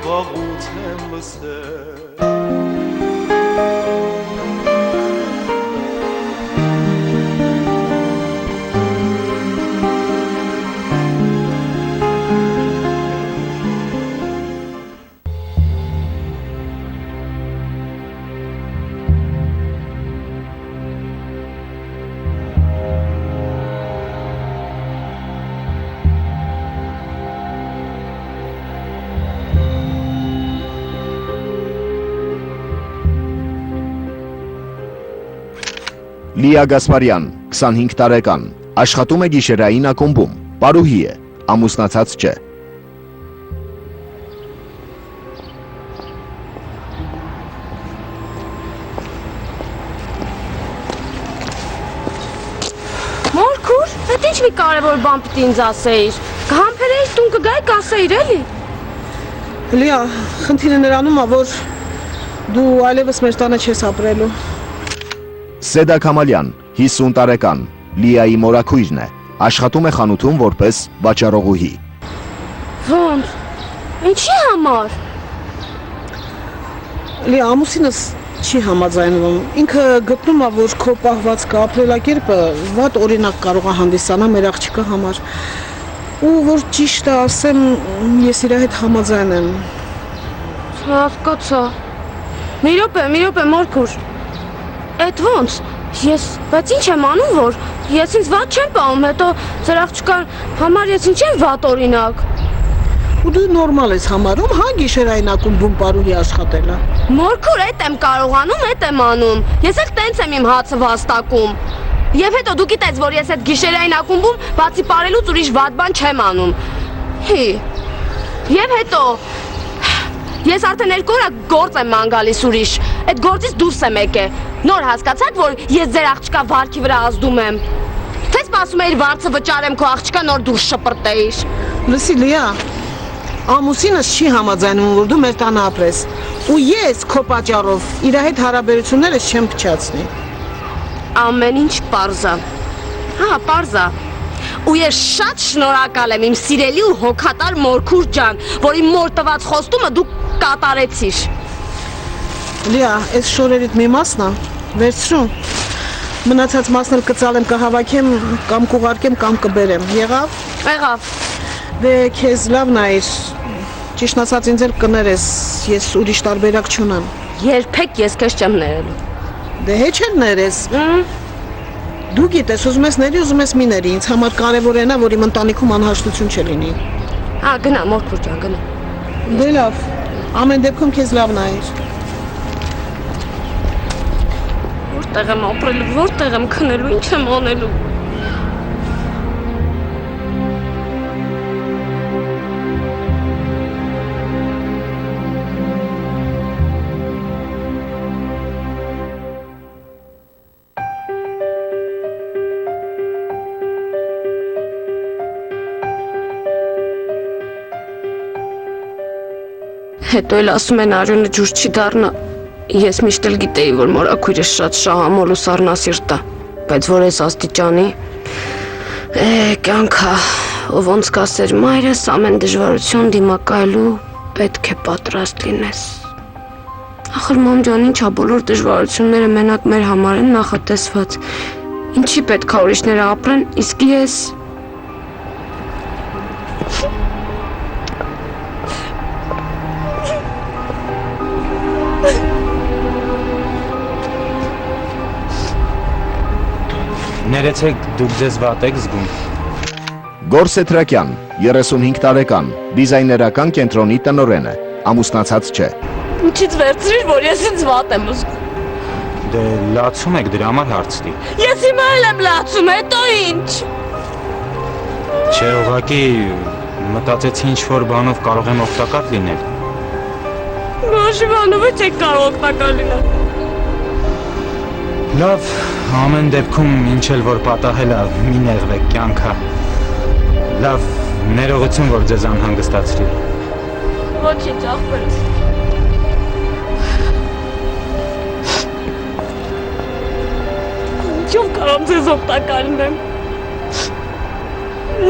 վաղուց եմ լսել Լիա Գասպարյան, 25 տարեկան, աշխատում է գիշերային ակումբում, պարուհի է, ամուսնացած չէ։ Մորքուր, այդ ինչ մի կարևոր բան պիտի ինձ ասեիր, կհամբերեիր տուն կգայի կասեիր էլի։ Լիա, խնդիրը նրանում է, որ դու այլևս մեր տանը չես ապրելու։ Սեդա Քամալյան, 50 տարեկան, Լիայի մորաքույրն է, աշխատում է խանութում որպես վաճառողուհի։ Ոնց, ինչի համար։ Լիա, ամուսինս չի համաձայնվում, ինքը գտնում է, որ քո պահվածքը ապրելակերպը վատ օրինակ կարող է հանդիսանալ մեր աղջիկա համար, ու որ ճիշտ է ասեմ, ես իր հետ համաձայն եմ։ Հասկացա, մի րոպե, մորքուր, Էդ ոնց, բայց ինչ եմ անում, որ ես ինձ վատ չեմ պահում, հետո ձեր աղջկան համար ես ինչ եմ վատ օրինակ։ Ու դու նորմալ ես համարում, հա գիշերային ակումբում պարուհի աշխատելը։ Մորքուր, էդ եմ կարողանում, էդ եմ անում, ես էլ տենց եմ իմ հացը վաստակում։ Եվ հետո դու գիտես, որ ես այդ գիշերային ակումբում բացի պարելուց ուրիշ վատ բան չեմ անում։ Եվ հետո ես արդեն 2 օր գործ եմ ման գալիս ուրիշ, այդ գործից դուրս եմ եկել, նոր հասկացաք, որ ես ձեր աղջկա վարքի վրա ազդում եմ, թե սպասում էիր վարձը վճարեմ քո աղջկա նոր դուրս շպրտեիր։ Լսի Լիա, ամուսինս չի համաձայնում, որ դու մեր տանը ապրես, ու ես քո պատճառով իր հետ հարաբերություններս չեմ փչացնի։ Ամեն ինչ պարզ է, հա պարզ է, ու ես շատ շնորհակալ եմ իմ սիրելի ու հոգատար Մորքուր ջան, որ իմ մոր տված խոստումը դու կատարեցիր։ Լիա, այս շորերիդ մի մասն է, վերցրու, մնացած մասն էլ կծալեմ, կհավաքեմ, կամ կուղարկեմ, կամ կբերեմ, եղավ։ Դե քեզ լավ նայիր, ճիշտ ասած ինձ էլ կներես, ես ուրիշ տարբերակ չունեմ։ Երբեք ես քեզ չեմ ներելու։ Դե հեչ էլ ներես։ Դու գիտես, ուզում ես ների, ուզում ես մի ների, ինձ համար կարևոր է նա, որ իմ ընտանիքում անհաշտություն չլինի։ Հա, գնա, Մորքուր ջան, գնա։ Դե լավ, ամեն դեպքում քեզ լավ նայիր։ Որտեղ եմ ապրելու, որտեղ եմ քնելու, ինչ եմ անելու։ Հետո էլ ասում են արյունը ջուր չի դառնա, ես միշտ էլ գիտեի, որ մորաքույրս շատ շահամոլ ու սառնասիրտ է, բայց որ ես աստիճանի, կյանքա, ով ոնց կասեր մայրս, ամեն դժվարություն դիմակայելու պետք է պատրաստ լինես։ Ախր մամ ջան, ինչա բոլոր դժվարությունները մենակ մեր համար են նախատեսված, ինչի պետք է ուրիշները ապրեն, իսկ ես… Ներեցեք, դուք ձեզ վատ եք զգում։ Գորսե Թրակյան, 35 տարեկան, դիզայներական կենտրոնի տնօրեն է, ամուսնացած չէ։ Ինչից վերցրիր, որ ես ինձ վատ եմ զգում։ Դե լացում եք, դրա համար հարց տի։ Ես հիմա էլ եմ լացում, հետո ինչ։ Չէ, ուղղակի մտածեցի ինչ-որ բանով կարող եմ օգտակար լինել։ Ոչ բանով չեք կարող օգտակար լինել։ Լավ, ամեն դեպքում ինչ էլ որ պատահել է, մի նեղվեք կյանքա։ Լավ, ներողություն, որ ձեզ անհանգստացրի։ Ոչինչ, ախպերս։ Ինչով կարամ ձեզ օգտակար լինեմ։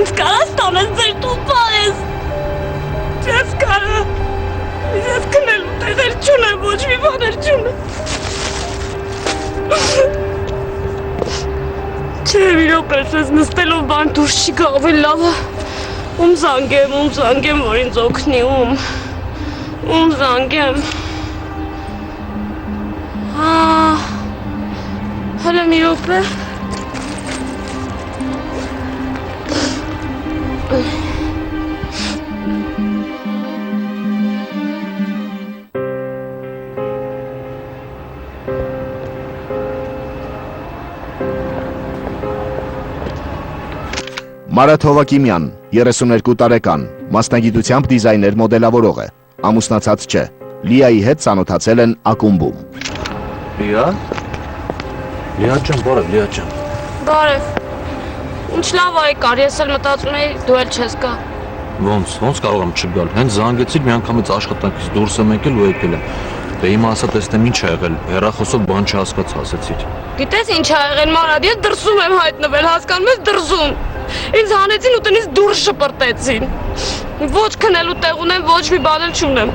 Ինձ կարաս տանես ձեր տուն պահես։ Չես կարա։ պես ես նստելով բան դուրս չի գա ավելի լավ է։ Ում զանգեմ, որ ինձ օգնի, ում զանգեմ։ Հələ մի րոպե։ Մարաթ Հովակիմյան, 32 տարեկան, մասնագիտությամբ դիզայներ մոդելավորող է, ամուսնացած չէ, Լիայի հետ ծանոթացել են ակումբում։ Լիա ջան, բարև, Լիա ջան։ Բարև։ Ինչ լավ այկար, ես էլ մտածում էի դու էլ չես գա։ Ոնց կարող եմ չգալ, հենց զանգեցիր մի անգամից աշխատանքից դուրս եմ եկել ու եկել եմ։ Դե հիմա ասա տեսնեմ ինչ ա եղել, հեռախոսով բան չհասկացա, ասեցիր։ Գիտես ինչ ա եղել, Մարատ, ես դրսում եմ հայտնվել, հասկանում ես, դրսում։ Ինձ հանեցին ու տնից դուրս շպրտեցին։ Ոչ քնելու տեղ ունեմ, ոչ մի բան էլ չունեմ։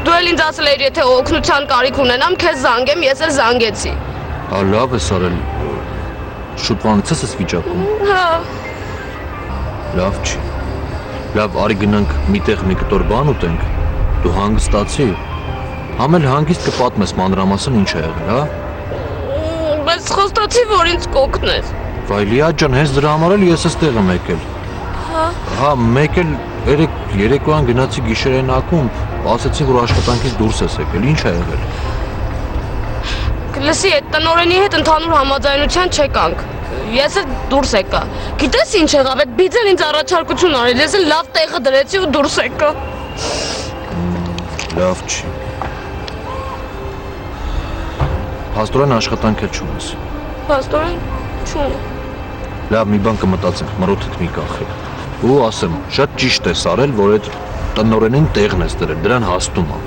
Դու էլ ինձ ասել էիր, եթե օգնության կարիք ունենամ, քեզ զանգեմ, ես էլ զանգեցի։ Լավ ես արել, շուտվանից ես վիճակում։ Հա։ Լավ չի։ Լավ, արի գնանք միտեղ մի կտոր բան ուտենք, դու հանգստացի, համ էլ հանգիստ կպատմես մանրամասն ինչ ա եղել, հա։ Բայց խոստացի, որ ինձ կօգնես։ Վայ Լիա ջան, հենց դրա համար էլ ես էստեղ եմ եկել։ Հա, մեկ էլ երեկոյան գնացի գիշերային ակումբ, ասեցի, որ աշխատանքից դուրս ես եկել, ինչ ա եղել։ Լսի, այդ տնօրենի հետ ընդհանուր համաձայնության չեկանք։ Ես էլ դուրս եկա։ Գիտես ինչ եղավ, այդ բիձեն ինձ առաջարկություն արել, ես էլ լավ տեղը դրեցի ու դուրս եկա։ Լավ չի։ Փաստորեն աշխատանք էլ չունես։ Փաստորեն չունեմ։ Լավ, մի բան կմտածենք, մրոթդ մի կախի։ Ու ասեմ, շատ ճիշտ ես արել, որ այդ տնօրենին տեղն ես դրել, դրան հաստում եմ։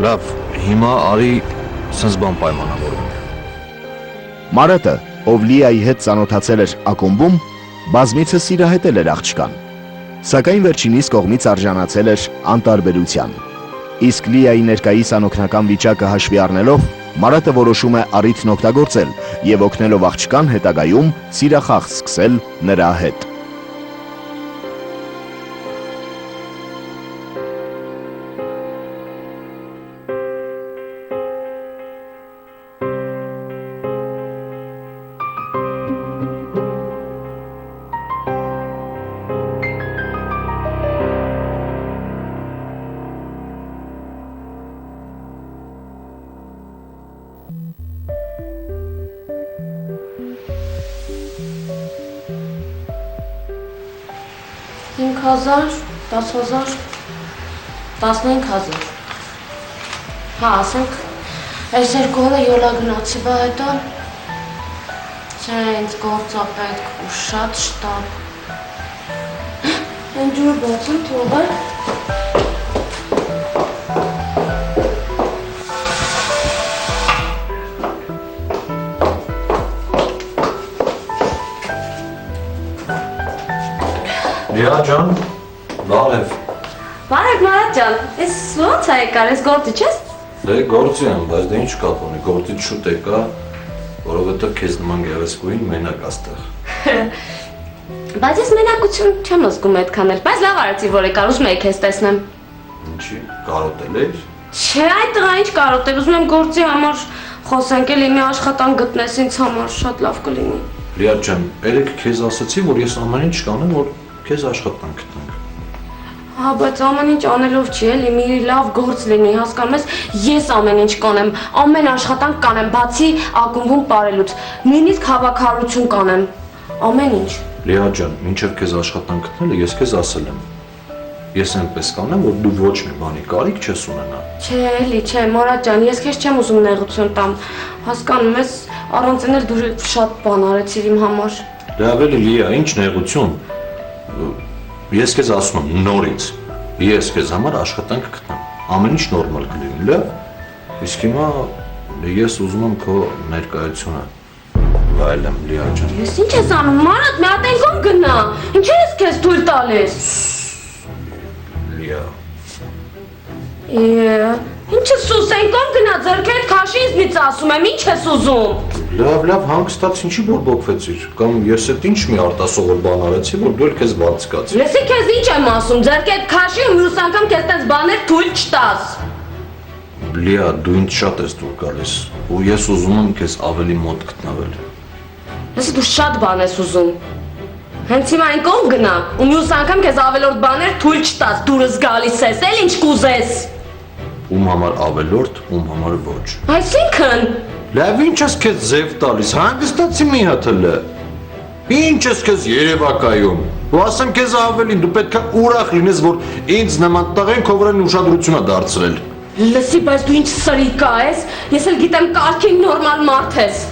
Լավ, հիմա արի սենց բան պայմանավորենք։ Մարաթը, ով Լիայի հետ ծանոթացել էր ակումբում, բազմիցս սիրահետել էր աղջկան, սակայն վերջինիս կողմից արժանացել էր անտարբերության։ Իսկ Լիայի ներկայիս անօգնական վիճակը հաշվի առնելով, Մարաթը որոշում է առիթն օգտագործել եւ օգնելով աղջկան հետագայում սիրախախտ սկսել նրա հետ։ $5,000, $10,000, $15,000։ Հա, ասենք, այս երկու յոլա գնացի բա հետո, չէ, ինձ գործա պետք ու շատ շտապ։ Են ջուրը բացում թող է։ Լիա ջան, բարև։ Բարև Մարատ ջան, ես ո՞նց է եկար, ես գործի չես։ Դե գործի եմ, բայց դե ինչ կապ ունի, գործից շուտ եկա, որովհետև քեզ նման գեղեցկուհին մենակ աստեղ։ Բայց ես մենակություն չեմ զգում այդքան էլ, բայց լավ արեցի, որ եկար, ուզում եի քեզ տեսնեմ։ Ինչի, կարոտել ես։ Չէ, այդ տղա ինչ կարոտել, ուզում եմ գործի համար խոսենք, էլի մի աշխատանք գտնես ինձ համար, շատ լավ կլինի։ Լիա ջան, երեք քեզ ասացի, որ ես ամեն ինչ կանեմ, որ քեզ աշխատանք գտնենք։ Հա, բայց ամեն ինչ անելով չի, էլի մի լավ գործ լինի, հասկանում ես, ես ամեն ինչ կանեմ, ամեն աշխատանք կանեմ, բացի ակումբում ապրելուց, նույնիսկ հավաքարություն կանեմ, ամեն ինչ։ Լիա ջան, մինչև քեզ աշխատանք գտնելը ես քեզ ասել եմ։ Ես այնպես կանեմ, որ դու ոչ մի բանի կարիք չես ունենա։ Չէ, էլի, չէ, Մարատ ջան, ես քեզ չեմ ուզում նեղություն տամ, հասկանում ես, առանց էնել դու շատ բան արեցիր իմ համար։ Լավ էլի Լիա, ինչ նեղություն։ Ես քեզ ասում եմ նորից, ես քեզ համար աշխատանք գտնեմ, ամեն ինչ նորմալ կլինի, լավ։ Իսկ հիմա ես ուզում եմ քո ներկայությունը վայելեմ, Լիա ջան։ Ես ինչ ես անում, Մարատ, մի հատ ենքով գնա, ինչու ես քեզ թույլ տալիս։ Լիա, Ինչ ես ուզում, կոմ գնա ձեռքերդ քաշի ինձնից ասում եմ, ինչ ես ուզում։ Լավ, հանգստաց, ինչի բորբոքվեցիր, կամ ես այդ ինչ մի արտասովոր բան արեցի, որ դու էլ քեզ բացկացի։ Լսի քեզ ինչ եմ ասում, ձեռքերդ քաշի ու մյուս անգամ քեզ տես բաներ թույլ չտաս։ Լիա, դու ինձ շատ ես դուր գալիս, ու ես ուզում եմ քեզ ավելի մոտ գտնվել։ Լսի դու շատ բան ես ուզում։ Հենց հիմա այն կողմ գնա ու մյուս անգամ քեզ ավելորդ բաներ թույլ չտաս, դուրս գալիս ես, էլ ինչ կուզես։ Ում համար ավելորդ, ում համար ոչ։ Այսինքն Լավ, ինչ ես քեզ ձև տալիս, հանգստացի մի հատ հլը։ Ինչ ես քեզ երևակայում։ Ու ասեմ քեզ ավելին, դու պետք է ուրախ լինես, որ ինձ նման տղեն քո վրա ուշադրություն ա դարձրել։ Լսի, բայց դու ինչ սրիկա ես, ես էլ գիտեմ կարգին նորմալ մարդ ես։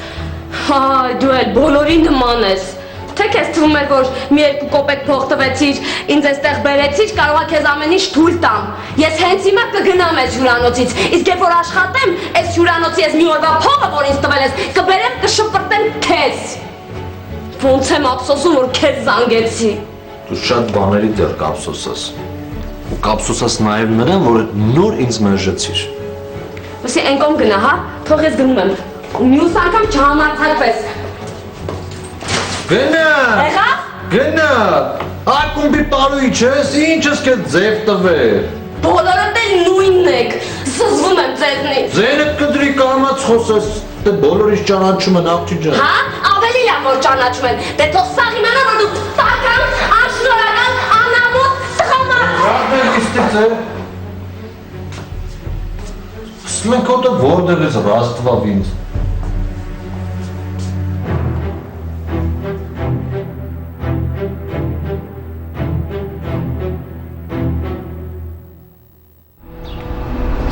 Հայ, դու էլ բոլորի նման ես։ Թե քեզ թվում էր, որ մի երկու կոպեկ փող տվեցիր, ինձ այստեղ բերեցիր, կարող է քեզ ամեն ինչ թույլ տամ։ Ես հենց հիմա կգնամ այս հյուրանոցից, իսկ երբ որ աշխատեմ, այս հյուրանոցի ես մի օրվա փողը, որ ինձ տվել ես, կբերեմ կշպրտեմ քեզ։ Ոնց եմ ափսոսում, որ քեզ զանգեցի։ Դու շատ բաների դեռ կափսոսես։ Ու կափսոսես նաև նրան, որ նոր ինձ մերժեցիր։ Լսի, այն կողմ գնա, հա, թող ես գնում եմ։ Ու մյուս անգամ չհամարձակվես։ Գնա։ Եղա։ Գնա։ Ակումբի պարույչ ես, ինչ ես քեզ ձև տվել։ Բոլորդ էլ նույնն եք, զզվում եմ ձեզնից։ Ձենդ կդրի կամաց խոսես, դե բոլորից ճանաչում են աղջի ջան։ Հա, ավելի լավ որ ճանաչում են, դե թող սաղ իմանա, որ դու սական, անշնորհական, անամոթ, սխամարդ։ Ռադներ իստից է։ Սմենքոտը որտեղ ես ռաստվավ ինձ։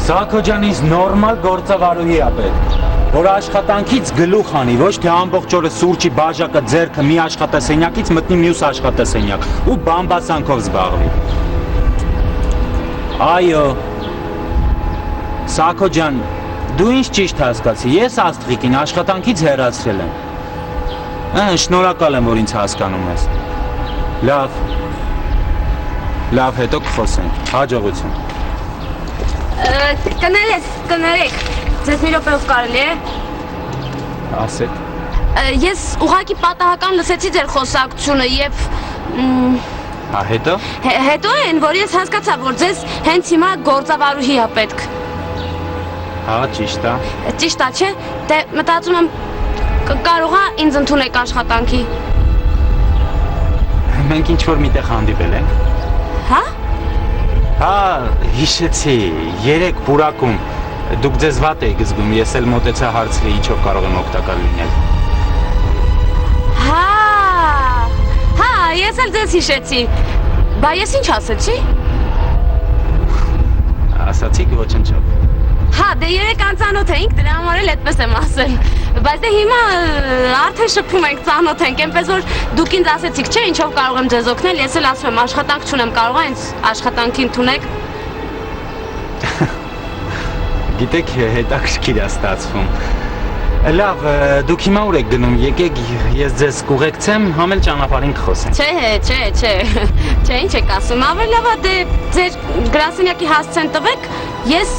Սա քո ջան ինձ նորմալ գործավարուհի ա պետք, որ աշխատանքից գլուխ անի, ոչ թե ամբողջ օրը սուրճի բաժակը ձեռքը մի աշխատասենյակից մտնի մյուս աշխատասենյակ ու բամբասանքով զբաղվի։ Այո։ Սա քո ջան, դու ինչ ճիշտ հասկացի, ես Աստղիկին աշխատանքից հեռացրել եմ։ Շնորհակալ եմ, որ ինձ հասկանում ես։ Լավ, հետո կխոսենք, հաջողություն։ Կներեք, ձեզ մի րոպեով կարելի է։ Ասեք։ Ես ուղղակի պատահական լսեցի ձեր խոսակցությունը եւ Հետո։ հետո են, որ ես հասկացա, որ ձեզ հենց հիմա գործավարուհի ա պետք։ Հա, ճիշտ է։ Ճիշտ է, չէ՞։ Դե մտածում եմ կարող է ինձ ընդունեք աշխատանքի։ Մենք ինչ-որ միտեղ հանդիպել ենք։ Հա։ Հա, հիշեցի, 3 պուրակում, դուք ձեզ վատ էիք զգում, ես էլ մոտեցա հարցրի ինչով կարող եմ օգտակար լինել։ Հա, ես էլ ձեզ հիշեցի, բա ես ինչ ասեցի։ Ասացիք ոչնչով։ Հա, դե 3 անծանոթ էինք, դրա համար էլ այդպես եմ ասել, բայց դե հիմա արդեն շփում ենք, ծանոթ ենք, այնպես որ դուք ինձ ասեցիք, չէ, ինչով կարող եմ ձեզ օգնել, ես էլ ասում եմ, աշխատանք չունեմ, կարող է ինձ աշխատանքի ընդունեք։ Գիտեք, հետաքրքիր է ստացվում։ Լավ, դուք հիմա ուր եք գնում, եկեք ես ձեզ կուղեկցեմ, համ էլ ճանապարհին կխոսենք։ Չէ, ինչ եք ասում, ավելի լավ է դե ձեր գրասենյակի հասցեն տվեք, ես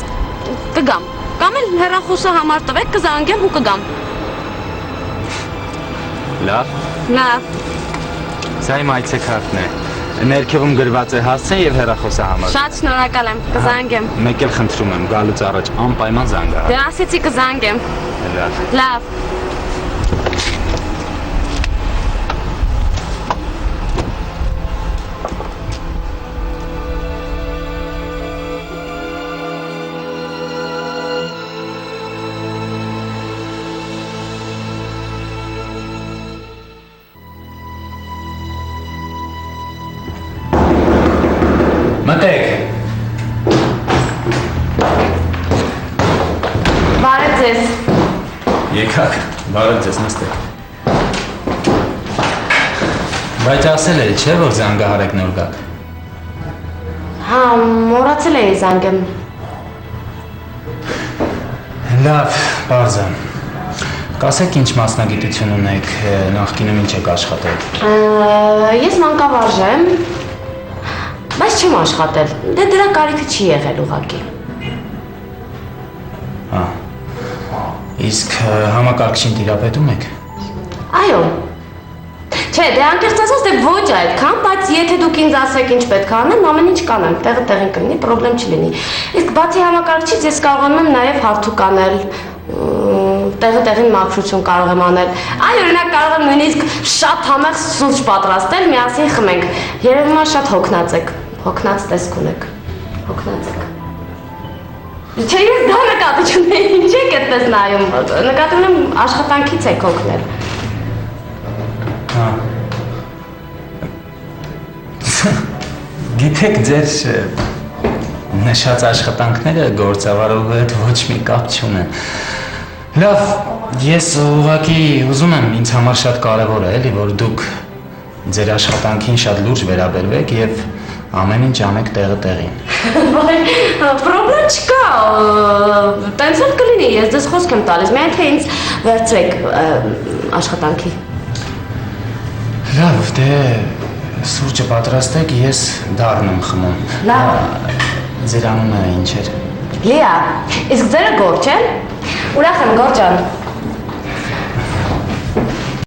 կգամ, կամ էլ հեռախոսը համար տվեք, կզանգեմ ու կգամ։ Լավ։ Սա իմ այցեքարտն է։ Ներքևում գրված է հասցեն եւ հեռախոսը համար։ Շատ շնորհակալ եմ, կզանգեմ։ Մեկ էլ խնդրում եմ, գալուց առաջ անպայման զանգա։ Դե ասեցի կզանգեմ։ Լավ։ Մտեք։ Բարև ձեզ։ Եկաք, բարև ձեզ, նստեք։ Բայց ասել էի, չէ՞ որ զանգահարեք նոր գաք։ Հա, մոռացել էի զանգեմ։ Լավ, բարձան։ Կասեք ինչ մասնագիտություն ունեք, նախկինում ինչ եք աշխատել։ Ես մանկավարժ եմ, բայց չեմ աշխատել, դե դրա կարիքը չի եղել ուղղակի։ Հա։ Իսկ համակարգչին տիրապետում եք։ Այո։ Չէ, դե անկեղծ ասած դե ոչ այդքան, բայց եթե դուք ինձ ասեք ինչ պետք է անեմ, ամեն ինչ կանեմ, տեղը տեղին կլինի, պրոբլեմ չլինի։ Իսկ բացի համակարգչից ես կարող եմ նաև հարթուկ անել, տեղը տեղին մաքրություն կարող եմ անել։ Այ օրինակ կարող եմ նույնիսկ շատ համեղ սուրճ պատրաստել, միասին խմենք։ Երևում է շատ հոգնած եք, հոգնած տեսք ունեք, հոգնած եք։ Չէ, ես դա նկատի չունեի, ինչ եք այդպես նայում, նկատի ունեմ աշխատանքից եք հոգնել։ Հա։ Գիտեք ձեր նշած աշխատանքները գործավարողի հետ ոչ մի կապ չունեն։ Լավ, ես ուղղակի ուզում եմ, ինձ համար շատ կարևոր է, էլի, որ դուք ձեր աշխատանքին շատ լուրջ վերաբերվեք եւ ամեն ինչ անեք տեղը տեղին։ Պրոբլեմ չկա, տենց էլ կլինի, ես ձեզ խոսք եմ տալիս, միայն թե ինձ վերցրեք աշխատանքի։ Լավ, դե սուրճը պատրաստեք, ես դառն եմ խմում։ Լավ։ Ձեր անունը ինչ էր։ Լիա, իսկ ձերը Գորչ է։ Ուրախ եմ, Գորջան։